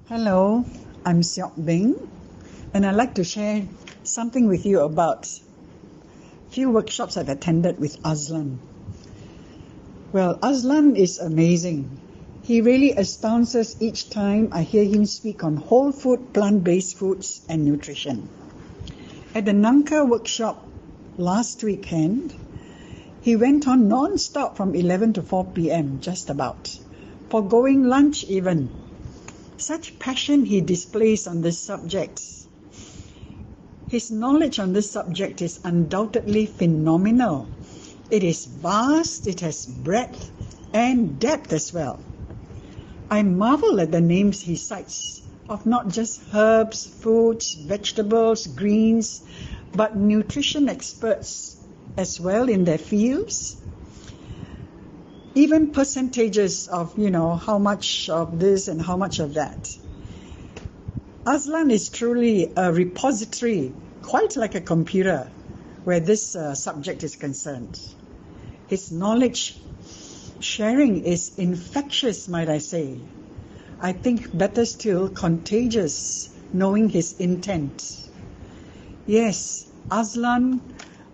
Hello, I'm Siok Beng, and I'd like to share something with you about a few workshops I've attended with Aslan. Well, Aslan is amazing. He really astounds us each time I hear him speak on whole food, plant-based foods and nutrition. At the Nangka workshop last weekend, he went on non-stop from 11 to 4 p.m. just about, forgoing lunch even. Such passion he displays on this subject. His knowledge on this subject is undoubtedly phenomenal. It is vast, it has breadth and depth as well. I marvel at the names he cites of not just herbs, foods, vegetables, greens, but nutrition experts as well in their fields. Even percentages of, how much of this and how much of that. Aslan is truly a repository, quite like a computer, where this subject is concerned. His knowledge sharing is infectious, might I say. I think better still, contagious, knowing his intent. Yes, Aslan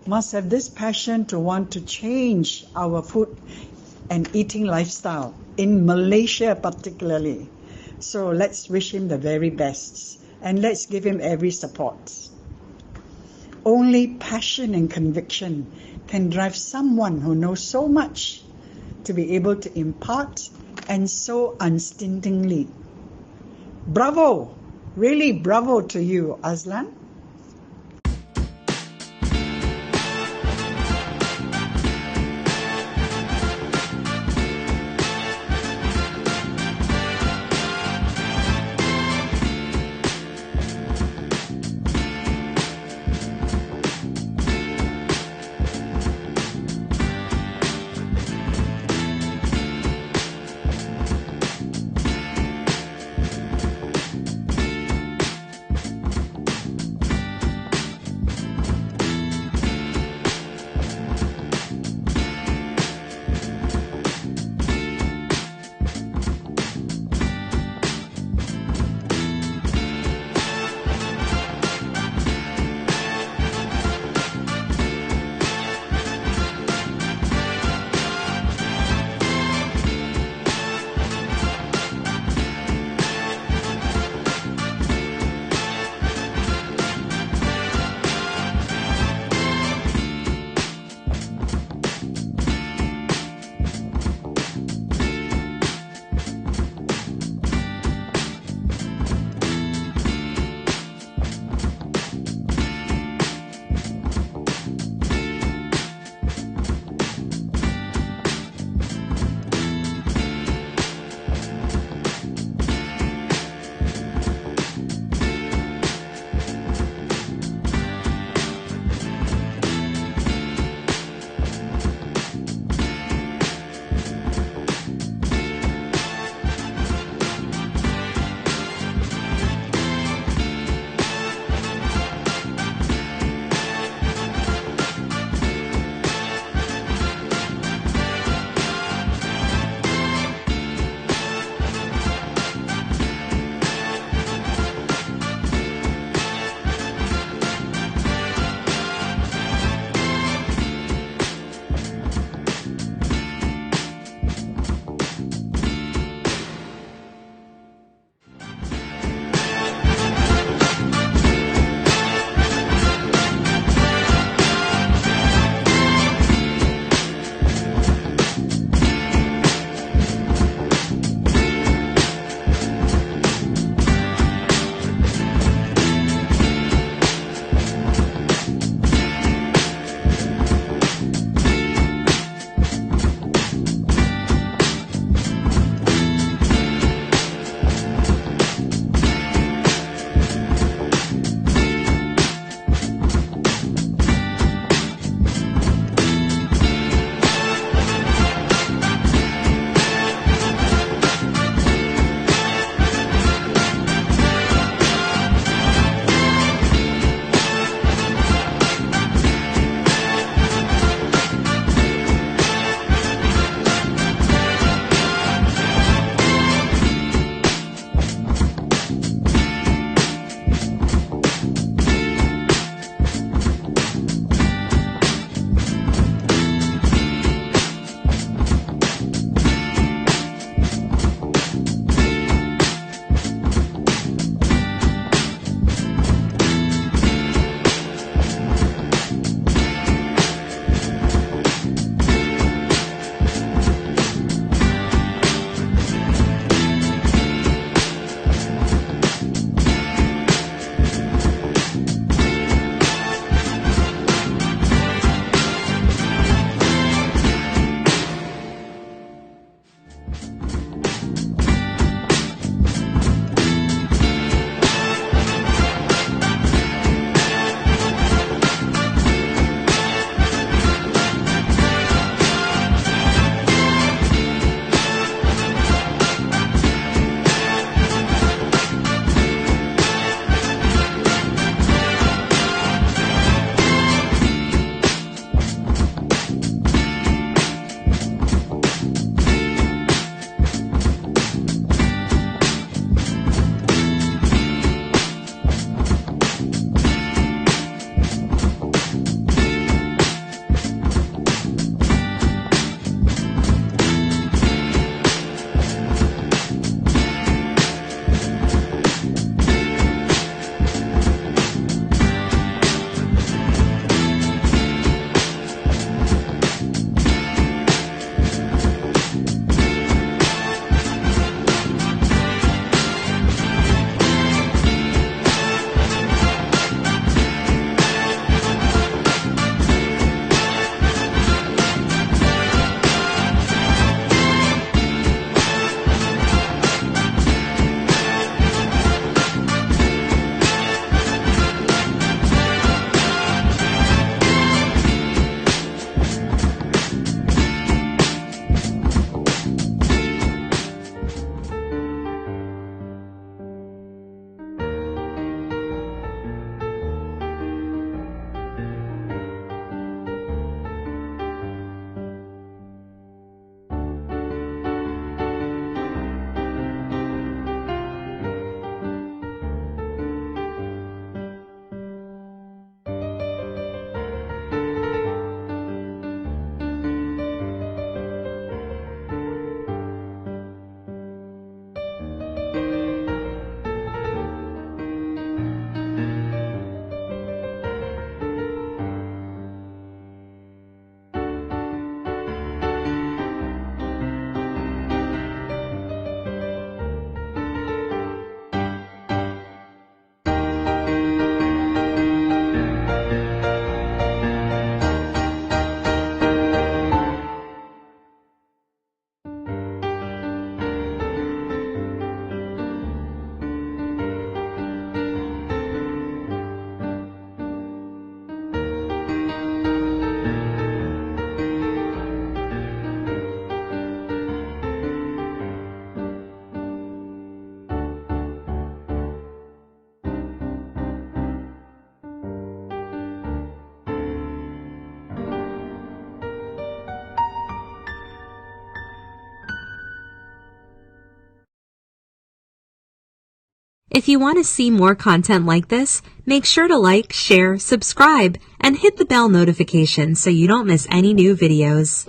must have this passion to want to change our food and eating lifestyle, in Malaysia particularly. So let's wish him the very best and let's give him every support. Only passion and conviction can drive someone who knows so much to be able to impart and so unstintingly. Bravo! Really bravo to you, Aslan. If you want to see more content like this, make sure to like, share, subscribe, and hit the bell notification so you don't miss any new videos.